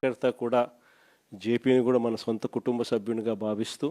కార్యకర్త కూడా జేపీని కూడా మన సొంత కుటుంబ సభ్యునిగా భావిస్తూ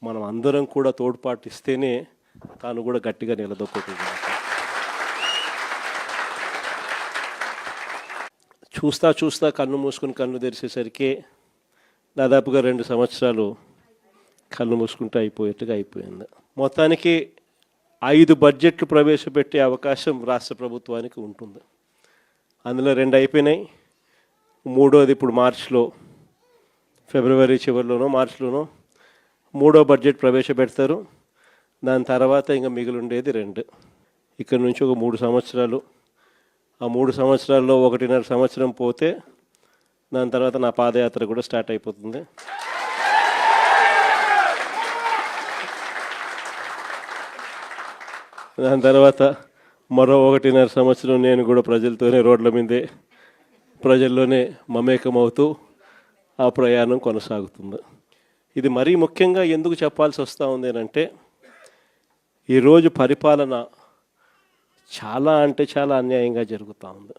మనం అందరం కూడా తోడ్పాటు ఇస్తేనే తాను కూడా గట్టిగా నిలదొక్కుంటుంది. చూస్తా కన్ను మూసుకుని కన్ను తెరిచేసరికి దాదాపుగా 2 సంవత్సరాలు కన్ను మూసుకుంటూ అయిపోయింది. మొత్తానికి 5 బడ్జెట్లు ప్రవేశపెట్టే అవకాశం రాష్ట్ర ప్రభుత్వానికి ఉంటుంది. అందులో 2 అయిపోయినాయి, 3వది ఇప్పుడు మార్చిలో, ఫిబ్రవరి చివరిలోనో మార్చిలోనో 3వ బడ్జెట్ ప్రవేశపెడతారు. దాని తర్వాత ఇంకా మిగిలి ఉండేది 2. ఇక్కడ నుంచి ఒక 3 సంవత్సరాలు, ఆ 3 సంవత్సరాల్లో 1.5 సంవత్సరం పోతే దాని తర్వాత నా పాదయాత్ర కూడా స్టార్ట్ అయిపోతుంది. దాని తర్వాత మరో 1.5 సంవత్సరం నేను కూడా ప్రజలతోనే రోడ్ల మీదే ప్రజల్లోనే మమేకమవుతూ ఆ ప్రయాణం కొనసాగుతుంది. ఇది మరీ ముఖ్యంగా ఎందుకు చెప్పాల్సి వస్తూ ఉంది అంటే ఈరోజు పరిపాలన చాలా అంటే చాలా అన్యాయంగా జరుగుతూ ఉంది.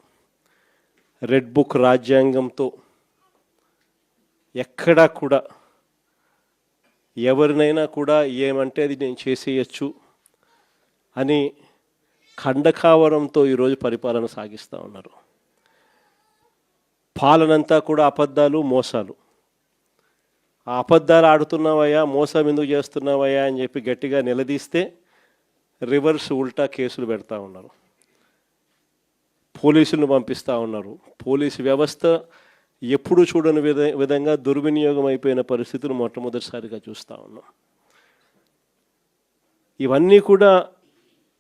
రెడ్ బుక్ రాజ్యాంగంతో ఎక్కడా కూడా ఎవరినైనా కూడా ఏమంటే అది నేను చేసేయచ్చు అని ఖండకావరంతో ఈరోజు పరిపాలన సాగిస్తూ ఉన్నారు. పాలనంతా కూడా అబద్ధాలు, మోసాలు. ఆ అబద్ధాలు ఆడుతున్నావయ్యా, మోసం ఎందుకు చేస్తున్నావయ్యా అని చెప్పి గట్టిగా నిలదీస్తే రివర్స్ ఉల్టా కేసులు పెడతా ఉన్నారు, పోలీసులను పంపిస్తూ ఉన్నారు. పోలీసు వ్యవస్థ ఎప్పుడు చూడని విధంగా దుర్వినియోగం అయిపోయిన పరిస్థితులు మొట్టమొదటిసారిగా చూస్తూ ఉన్నాం. ఇవన్నీ కూడా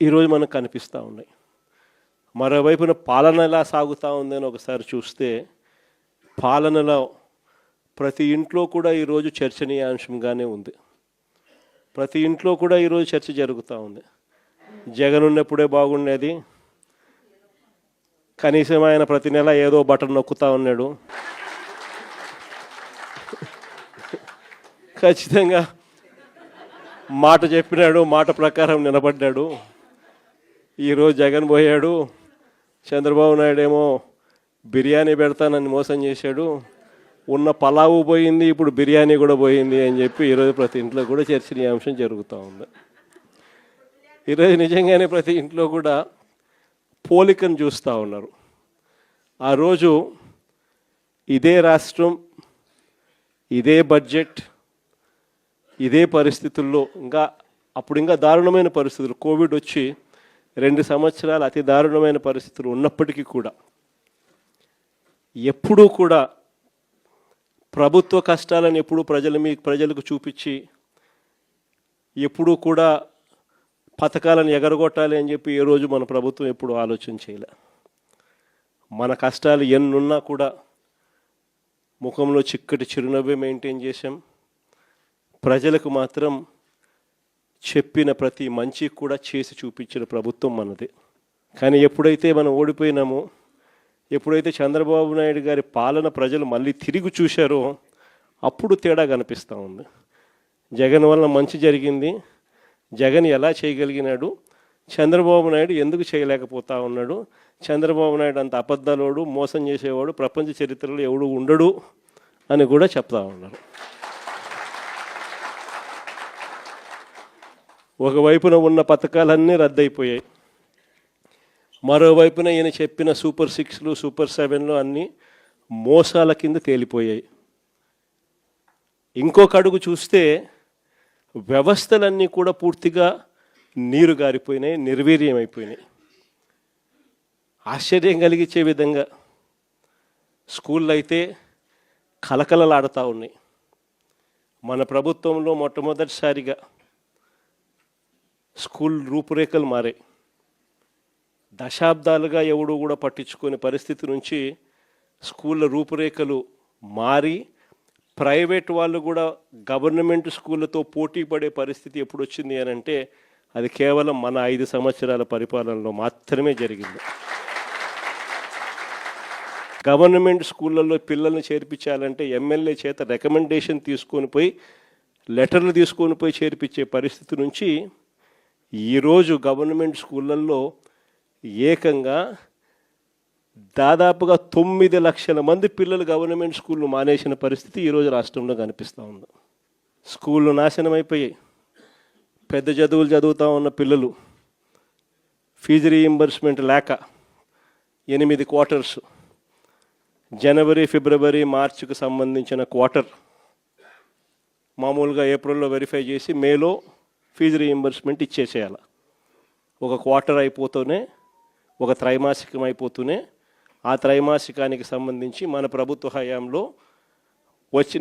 ఈరోజు మనకు కనిపిస్తూ ఉన్నాయి. మరోవైపున పాలన ఎలా సాగుతూ ఉందని ఒకసారి చూస్తే పాలనలో ప్రతి ఇంట్లో కూడా ఈరోజు చర్చనీయాంశంగానే ఉంది. ప్రతి ఇంట్లో కూడా ఈరోజు చర్చ జరుగుతూ ఉంది. జగన్ ఉన్నప్పుడే బాగుండేది, కనీసం ఆయన ప్రతి నెల ఏదో బటన్ నొక్కుతూ ఉన్నాడు, ఖచ్చితంగా మాట చెప్పినాడు, మాట ప్రకారం నిలబడ్డాడు. ఈరోజు జగన్ పోయాడు, చంద్రబాబు నాయుడు ఏమో బిర్యానీ పెడతానని మోసం చేశాడు, ఉన్న పలావు పోయింది, ఇప్పుడు బిర్యానీ కూడా పోయింది అని చెప్పి ఈరోజు ప్రతి ఇంట్లో కూడా చర్చనీయాంశం జరుగుతూ ఉంది. ఈరోజు నిజంగానే ప్రతి ఇంట్లో కూడా పోలికను చూస్తూ ఉన్నారు. ఆ రోజు ఇదే రాష్ట్రం, ఇదే బడ్జెట్, ఇదే పరిస్థితుల్లో అప్పుడు ఇంకా దారుణమైన పరిస్థితులు, కోవిడ్ వచ్చి 2 సంవత్సరాలు అతి దారుణమైన పరిస్థితులు ఉన్నప్పటికీ కూడా ఎప్పుడూ కూడా ప్రభుత్వ కష్టాలను ఎప్పుడూ ప్రజలకు చూపించి ఎప్పుడూ కూడా పథకాలను ఎగరగొట్టాలి అని చెప్పి ఏ రోజు మన ప్రభుత్వం ఎప్పుడు ఆలోచన చేయలే. మన కష్టాలు ఎన్నున్నా కూడా ముఖంలో చిక్కటి చిరునవ్వే మెయింటైన్ చేశాం. ప్రజలకు మాత్రం చెప్పిన ప్రతి మంచి కూడా చేసి చూపించిన ప్రభుత్వం మనది. కానీ ఎప్పుడైతే మనం ఓడిపోయినామో, ఎప్పుడైతే చంద్రబాబు నాయుడు గారి పాలన ప్రజలు మళ్ళీ తిరిగి చూశారో అప్పుడు తేడా కనిపిస్తూ ఉంది. జగన్ వల్ల మంచి జరిగింది, జగన్ ఎలా చేయగలిగినాడు, చంద్రబాబు నాయుడు ఎందుకు చేయలేకపోతా ఉన్నాడు, చంద్రబాబు నాయుడు అంత అబద్ధాలోడు, మోసం చేసేవాడు ప్రపంచ చరిత్రలో ఎవడు ఉండడు అని కూడా చెప్తా ఉన్నారు. ఒకవైపున ఉన్న పథకాలన్నీ రద్దయిపోయాయి, మరోవైపున ఈయన చెప్పిన సూపర్ 6లు, సూపర్ 7లు అన్నీ మోసాల కింద తేలిపోయాయి. ఇంకొక అడుగు చూస్తే వ్యవస్థలన్నీ కూడా పూర్తిగా నీరు గారిపోయినాయి, నిర్వీర్యమైపోయినాయి. ఆశ్చర్యం కలిగించే విధంగా స్కూళ్ళు అయితే కలకలలాడుతూ ఉన్నాయి. మన ప్రభుత్వంలో మొట్టమొదటిసారిగా స్కూల్ రూపురేఖలు మారాయి. దశాబ్దాలుగా ఎవడు కూడా పట్టించుకునే పరిస్థితి నుంచి స్కూళ్ళ రూపురేఖలు మారి ప్రైవేట్ వాళ్ళు కూడా గవర్నమెంట్ స్కూళ్ళతో పోటీ పడే పరిస్థితి ఎప్పుడు వచ్చింది అని అంటే అది కేవలం మన 5 సంవత్సరాల పరిపాలనలో మాత్రమే జరిగింది. గవర్నమెంట్ స్కూళ్ళల్లో పిల్లల్ని చేర్పించాలంటే ఎమ్మెల్యే చేత రికమెండేషన్ తీసుకొని పోయి, లెటర్లు తీసుకొని పోయి చేర్పించే పరిస్థితి నుంచి ఈరోజు గవర్నమెంట్ స్కూళ్ళల్లో ఏకంగా దాదాపుగా 9 లక్షల మంది పిల్లలు గవర్నమెంట్ స్కూళ్ళు మానేసిన పరిస్థితి ఈరోజు రాష్ట్రంలో కనిపిస్తూ ఉంది. స్కూళ్ళు నాశనం అయిపోయాయి. పెద్ద చదువులు చదువుతూ ఉన్న పిల్లలు ఫీజు రీయింబర్స్మెంట్ లేక 8 క్వార్టర్స్, జనవరి, ఫిబ్రవరి, మార్చికి సంబంధించిన క్వార్టర్ మామూలుగా ఏప్రిల్లో వెరిఫై చేసి మేలో ఫీజు రీయింబర్స్మెంట్ ఇచ్చేసేయాలి. ఒక క్వార్టర్ అయిపోతూనే, ఒక త్రైమాసికం అయిపోతూనే ఆ త్రైమాసికానికి సంబంధించి మన ప్రభుత్వ హయాంలో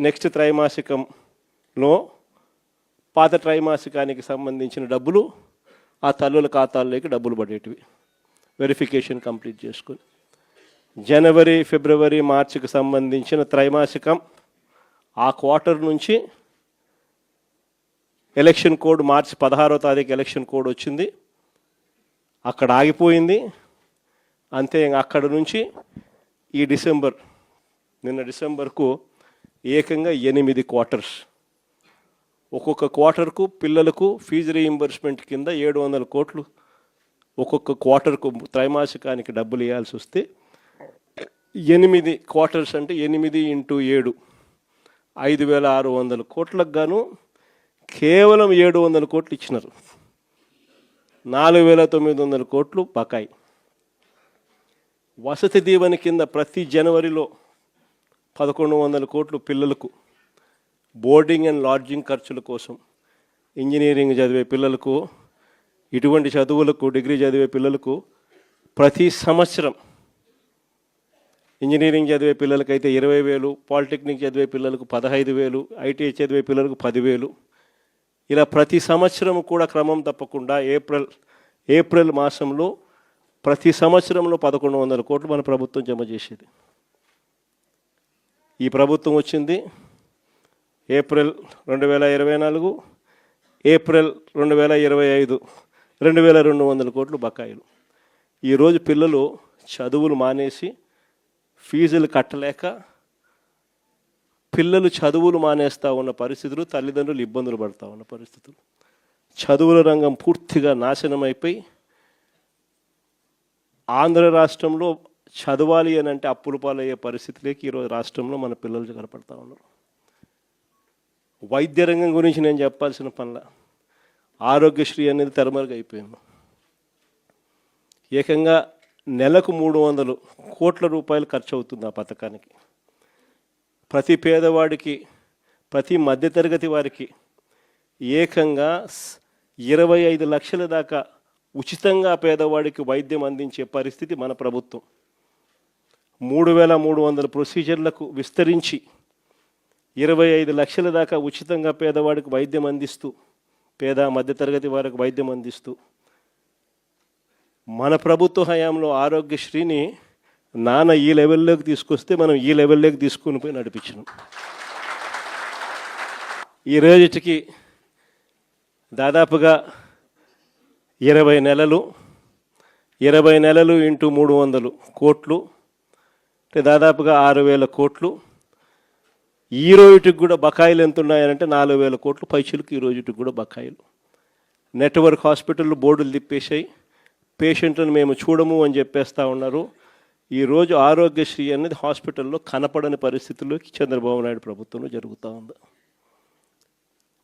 నెక్స్ట్ త్రైమాసికంలో పాత త్రైమాసికానికి సంబంధించిన డబ్బులు ఆ తల్లుల ఖాతాల్లోకి డబ్బులు పడేటివి వెరిఫికేషన్ కంప్లీట్ చేసుకొని. జనవరి, ఫిబ్రవరి, మార్చికి సంబంధించిన త్రైమాసికం ఆ క్వార్టర్ నుంచి ఎలక్షన్ కోడ్ మార్చి 16వ తారీఖు ఎలక్షన్ కోడ్ వచ్చింది, అక్కడ ఆగిపోయింది. అంతే. అక్కడ నుంచి ఈ నిన్న డిసెంబర్కు ఏకంగా 8 క్వార్టర్స్. ఒక్కొక్క క్వార్టర్కు పిల్లలకు ఫీజు రీయింబర్స్మెంట్ కింద 700 కోట్లు ఒక్కొక్క క్వార్టర్కు త్రైమాసికానికి డబ్బులు ఇవ్వాల్సి వస్తే 8 క్వార్టర్స్ అంటే 8 × 7 5,600 కోట్లకు గాను కేవలం 700 కోట్లు ఇచ్చినారు. 4,900 కోట్లు బకాయి. వసతి దీవెన కింద ప్రతి జనవరిలో 1,100 కోట్లు పిల్లలకు బోర్డింగ్ అండ్ లాడ్జింగ్ ఖర్చుల కోసం, ఇంజనీరింగ్ చదివే పిల్లలకు, ఇటువంటి చదువులకు, డిగ్రీ చదివే పిల్లలకు ప్రతి సంవత్సరం, ఇంజనీరింగ్ చదివే పిల్లలకైతే 20,000, పాలిటెక్నిక్ చదివే పిల్లలకు 15,000, ఐటీఐ చదివే పిల్లలకు 10,000, ఇలా ప్రతి సంవత్సరం కూడా క్రమం తప్పకుండా ఏప్రిల్ మాసంలో ప్రతి సంవత్సరంలో 1,100 కోట్లు మన ప్రభుత్వం జమ చేసేది. ఈ ప్రభుత్వం వచ్చింది ఏప్రిల్ 2024, ఏప్రిల్ 2025 2,200 కోట్లు బకాయిలు. ఈరోజు పిల్లలు చదువులు మానేసి ఫీజులు కట్టలేక పిల్లలు చదువులు మానేస్తూ ఉన్న పరిస్థితులు, తల్లిదండ్రులు ఇబ్బందులు పడుతూ ఉన్న పరిస్థితులు. చదువుల రంగం పూర్తిగా నాశనం అయిపోయి ఆంధ్ర రాష్ట్రంలో చదవాలి అని అంటే అప్పులు పాలయ్యే పరిస్థితిలోకి ఈరోజు రాష్ట్రంలో మన పిల్లలు కనపడతా ఉన్నారు. వైద్య రంగం గురించి నేను చెప్పాల్సిన పనుల, ఆరోగ్యశ్రీ అనేది తెరమరుగైపోయింది. ఏకంగా నెలకు 300 కోట్ల రూపాయలు ఖర్చు అవుతుంది ఆ పథకానికి. ప్రతి పేదవాడికి, ప్రతి మధ్యతరగతి వారికి ఏకంగా 25 లక్షల దాకా ఉచితంగా పేదవాడికి వైద్యం అందించే పరిస్థితి మన ప్రభుత్వం. 3,300 ప్రొసీజర్లకు విస్తరించి 25 లక్షల దాకా ఉచితంగా పేదవాడికి వైద్యం అందిస్తూ, పేద మధ్యతరగతి వారికి వైద్యం అందిస్తూ మన ప్రభుత్వ హయాంలో ఆరోగ్యశ్రీని నాన్న ఈ లెవెల్లోకి తీసుకొస్తే మనం ఈ లెవెల్లోకి తీసుకుని పోయి నడిపించినాం. ఈ రోజుకి దాదాపుగా 20 నెలలు × 300 కోట్లు అంటే దాదాపుగా 6,000 కోట్లు. ఈ రోజుకి కూడా బకాయిలు ఎంత ఉన్నాయనంటే 4,000 కోట్లు పైసలకు ఈ రోజుకి కూడా బకాయిలు. నెట్వర్క్ హాస్పిటల్ బోర్డులు తిప్పేసాయి, పేషెంట్లను మేము చూడము అని చెప్పేస్తూ ఉన్నారు. ఈరోజు ఆరోగ్యశ్రీ అనేది హాస్పిటల్లో కనపడని పరిస్థితుల్లోకి చంద్రబాబు నాయుడు ప్రభుత్వంలో జరుగుతూ ఉంది.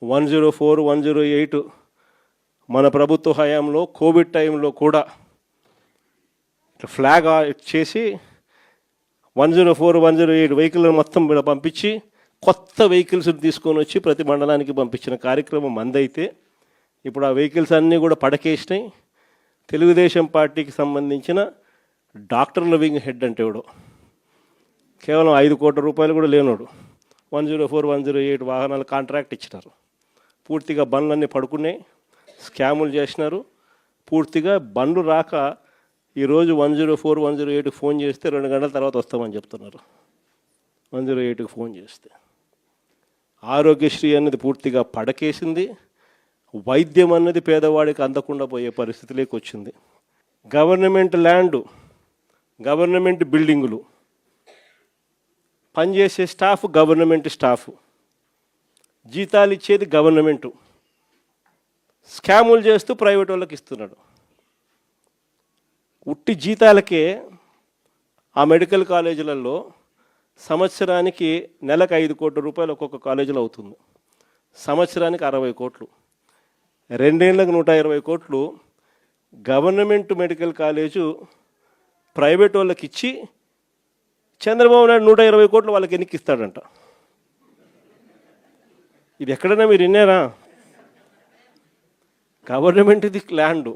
104, 108 మన ప్రభుత్వ హయాంలో కోవిడ్ టైంలో కూడా ఫ్లాగ్ చేసి 104, 108 వెహికల్ మొత్తం పంపించి కొత్త వెహికల్స్ తీసుకొని వచ్చి ప్రతి మండలానికి పంపించిన కార్యక్రమం మందైతే ఇప్పుడు ఆ వెహికల్స్ అన్నీ కూడా పడకేసినాయి. తెలుగుదేశం పార్టీకి సంబంధించిన డాక్టర్ల వింగ్ హెడ్ అంటే వాడు కేవలం 5 కోట్ల రూపాయలు కూడా లేనోడు 104, 108 వాహనాలు కాంట్రాక్ట్ ఇచ్చినారు. పూర్తిగా బండ్లన్నీ పడుకున్నాయి, స్కాములు చేసినారు. పూర్తిగా బండ్లు రాక ఈరోజు 104, 108కి ఫోన్ చేస్తే 2 గంటల తర్వాత వస్తామని చెప్తున్నారు. 108కి ఫోన్ చేస్తే ఆరోగ్యశ్రీ అన్నది పూర్తిగా పడకేసింది. వైద్యం అన్నది పేదవాడికి అందకుండా పోయే పరిస్థితిలోకి వచ్చింది. గవర్నమెంట్ ల్యాండు, గవర్నమెంట్ బిల్డింగులు, పనిచేసే స్టాఫ్ గవర్నమెంట్ స్టాఫ్, జీతాలు ఇచ్చేది గవర్నమెంటు, స్కాములు చేస్తూ ప్రైవేట్ వాళ్ళకి ఇస్తున్నాడు. ఉట్టి జీతాలకే ఆ మెడికల్ కాలేజీలలో సంవత్సరానికి నెలకు 5 కోట్ల రూపాయలు ఒక్కొక్క కాలేజీలో అవుతుంది. సంవత్సరానికి 60 కోట్లు, 2 ఏళ్ళకు 120 కోట్లు గవర్నమెంట్ మెడికల్ కాలేజు ప్రైవేట్ వాళ్ళకి ఇచ్చి చంద్రబాబు నాయుడు 120 కోట్లు వాళ్ళకి ఎన్నికి ఇస్తాడంట. ఇది ఎక్కడైనా మీరు విన్నారా? గవర్నమెంట్ది ల్యాండు,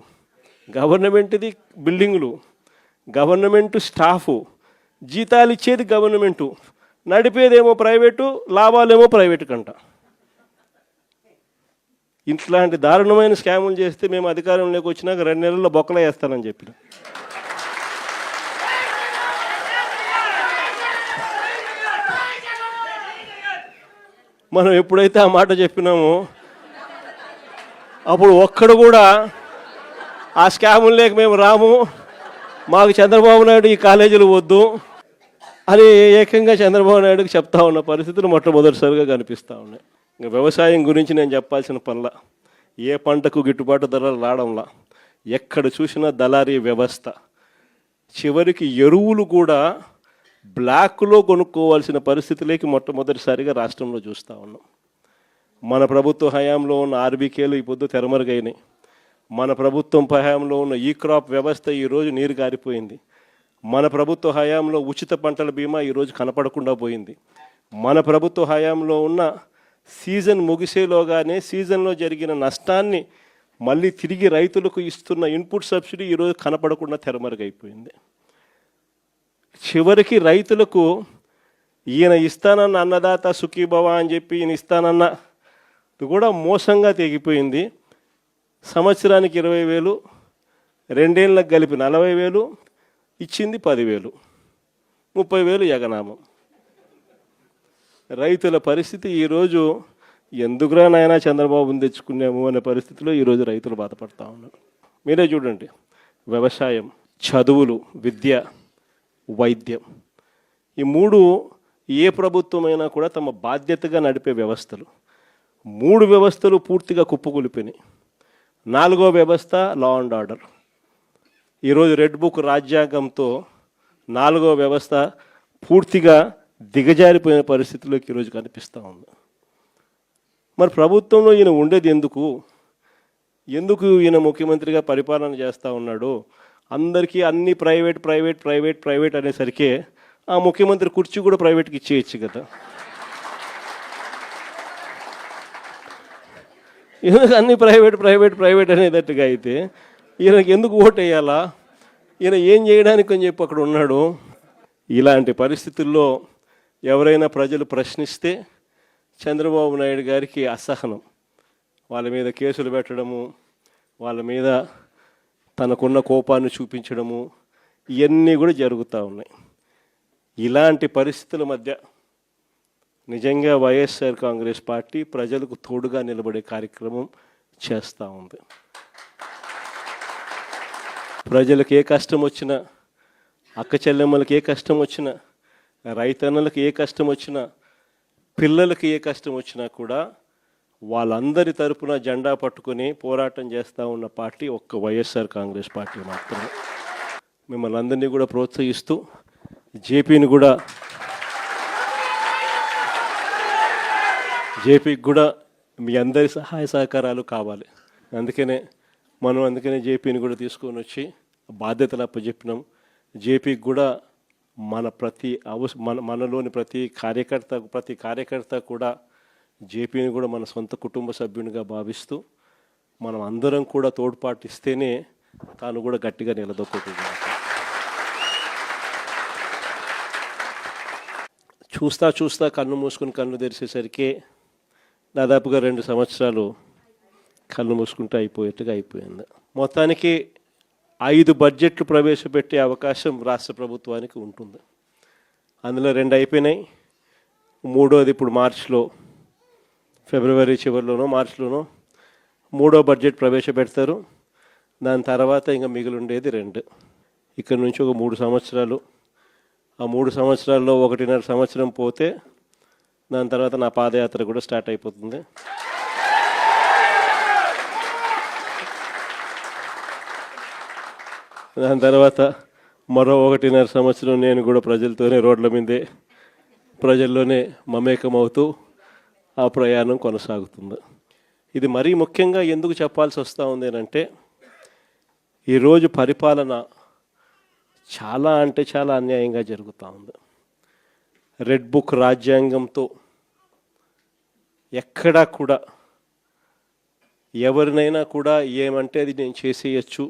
గవర్నమెంట్ది బిల్డింగులు, గవర్నమెంట్ స్టాఫు, జీతాలు ఇచ్చేది గవర్నమెంటు, నడిపేదేమో ప్రైవేటు, లాభాలేమో ప్రైవేటు కంట. ఇట్లాంటి దారుణమైన స్కాములు చేస్తే మేము అధికారంలోకి వచ్చినాక 2 నెలల్లో బొక్కలు వేస్తానని చెప్పిన. మనం ఎప్పుడైతే ఆ మాట చెప్పినామో అప్పుడు ఒక్కడు కూడా ఆ స్కాములు లేక మేము రాము, మాకు చంద్రబాబు నాయుడు ఈ కాలేజీలు వద్దు అని ఏకంగా చంద్రబాబు నాయుడుకి చెప్తా ఉన్న పరిస్థితులు మొట్టమొదటిసారిగా కనిపిస్తూ ఉన్నాయి. ఇంకా వ్యవసాయం గురించి నేను చెప్పాల్సిన పనుల, ఏ పంటకు గిట్టుబాటు ధరలు రావడంలా, ఎక్కడ చూసినా దళారీ వ్యవస్థ, చివరికి ఎరువులు కూడా బ్లాక్లో కొనుక్కోవాల్సిన పరిస్థితులకి మొట్టమొదటిసారిగా రాష్ట్రంలో చూస్తూ ఉన్నాం. మన ప్రభుత్వ హయాంలో ఉన్న ఆర్బీకేలు ఈ పొద్దు తెరమరుగైనాయి. మన ప్రభుత్వం హయాంలో ఉన్న ఈ క్రాప్ వ్యవస్థ ఈరోజు నీరు గారిపోయింది. మన ప్రభుత్వ హయాంలో ఉచిత పంటల బీమా ఈరోజు కనపడకుండా పోయింది. మన ప్రభుత్వ హయాంలో ఉన్న సీజన్ ముగిసేలోగానే సీజన్లో జరిగిన నష్టాన్ని మళ్ళీ తిరిగి రైతులకు ఇస్తున్న ఇన్పుట్ సబ్సిడీ ఈరోజు కనపడకుండా తెరమరుగైపోయింది. చివరికి రైతులకు ఈయన ఇస్తానన్న అన్నదాత సుఖీభవ అని చెప్పి ఈయన ఇస్తానన్న కూడా మోసంగా తెగిపోయింది. సంవత్సరానికి 20,000, 2 ఏళ్ళకి కలిపి 40,000, ఇచ్చింది 10,000, 30,000 ఎగనామం. రైతుల పరిస్థితి ఈరోజు ఎందుకురా నాయనా చంద్రబాబుని తెచ్చుకున్నాము అనే పరిస్థితిలో ఈరోజు రైతులు బాధపడతా ఉన్నారు. మీరే చూడండి, వ్యవసాయం, చదువులు, విద్య, వైద్యం, ఈ 3 ఏ ప్రభుత్వమైనా కూడా తమ బాధ్యతగా నడిపే వ్యవస్థలు. 3 వ్యవస్థలు పూర్తిగా కుప్పకూలిపోయినాయి. 4వ వ్యవస్థ లా అండ్ ఆర్డర్. ఈరోజు రెడ్ బుక్ రాజ్యాంగంతో 4వ వ్యవస్థ పూర్తిగా దిగజారిపోయిన పరిస్థితిలోకి ఈరోజు కనిపిస్తూ ఉంది. మరి ప్రభుత్వంలో ఈయన ఉండేది ఎందుకు ఈయన ముఖ్యమంత్రిగా పరిపాలన చేస్తూ ఉన్నాడు? అందరికీ అన్ని ప్రైవేట్ ప్రైవేట్ ప్రైవేట్ ప్రైవేట్ అనేసరికి ఆ ముఖ్యమంత్రి కుర్చీ కూడా ప్రైవేట్కి ఇచ్చేయచ్చు కదా. ఎందుకు అన్ని ప్రైవేట్ ప్రైవేట్ ప్రైవేట్ అనేటట్టుగా అయితే ఈయనకి ఎందుకు ఓటు వేయాలా? ఈయన ఏం చేయడానికి అని చెప్పి అక్కడ ఉన్నాడు. ఇలాంటి పరిస్థితుల్లో ఎవరైనా ప్రజలు ప్రశ్నిస్తే చంద్రబాబు నాయుడు గారికి అసహనం, వాళ్ళ మీద కేసులు పెట్టడము, వాళ్ళ మీద తనకున్న కోపాన్ని చూపించడము, ఇవన్నీ కూడా జరుగుతూ ఉన్నాయి. ఇలాంటి పరిస్థితుల మధ్య నిజంగా వైఎస్ఆర్ కాంగ్రెస్ పార్టీ ప్రజలకు తోడుగా నిలబడే కార్యక్రమం చేస్తూ ఉంది. ప్రజలకు ఏ కష్టం వచ్చినా, అక్క చెల్లెమ్మలకు ఏ కష్టం వచ్చినా, రైతన్నలకు ఏ కష్టం వచ్చినా, పిల్లలకి ఏ కష్టం వచ్చినా కూడా వాళ్ళందరి తరపున జెండా పట్టుకొని పోరాటం చేస్తూ ఉన్న పార్టీ ఒక్క వైఎస్ఆర్ కాంగ్రెస్ పార్టీ మాత్రమే. మిమ్మల్ని అందరినీ కూడా ప్రోత్సహిస్తూ జేపీకి కూడా మీ అందరి సహాయ సహకారాలు కావాలి. అందుకనే జేపీని కూడా తీసుకొని వచ్చి బాధ్యతలు అప్పచెప్పినాం. జేపీకి కూడా మనలోని ప్రతి కార్యకర్త కూడా జేపీని కూడా మన సొంత కుటుంబ సభ్యునిగా భావిస్తూ మనం అందరం కూడా తోడ్పాటు ఇస్తేనే తాను కూడా గట్టిగా నిలదొక్కుంటుంది. చూస్తా కన్ను మూసుకుని కన్ను తెరిచేసరికి దాదాపుగా 2 సంవత్సరాలు కళ్ళు మూసుకుంటే అయిపోయింది. మొత్తానికి 5 బడ్జెట్లు ప్రవేశపెట్టే అవకాశం రాష్ట్ర ప్రభుత్వానికి ఉంటుంది. అందులో 2 అయిపోయినాయి. 3వది ఇప్పుడు ఫిబ్రవరి చివరిలోనో మార్చిలోనో 3వ బడ్జెట్ ప్రవేశపెడతారు. దాని తర్వాత ఇంకా మిగిలి ఉండేది 2. ఇక్కడ నుంచి ఒక 3 సంవత్సరాలు. ఆ 3 సంవత్సరాల్లో 1.5 సంవత్సరం పోతే దాని తర్వాత నా పాదయాత్ర కూడా స్టార్ట్ అయిపోతుంది. దాని తర్వాత మరో 1.5 సంవత్సరం నేను కూడా ప్రజలతోనే రోడ్ల మీదే ప్రజల్లోనే మమేకమవుతూ ఆ ప్రయాణం కొనసాగుతుంది. ఇది మరీ ముఖ్యంగా ఎందుకు చెప్పాల్సి వస్తూ ఉంది అంటే ఈరోజు పరిపాలన చాలా అంటే చాలా అన్యాయంగా జరుగుతూ ఉంది. రెడ్ బుక్ రాజ్యాంగంతో ఎక్కడా కూడా ఎవరినైనా కూడా ఏమంటే అది నేను చేసేయచ్చు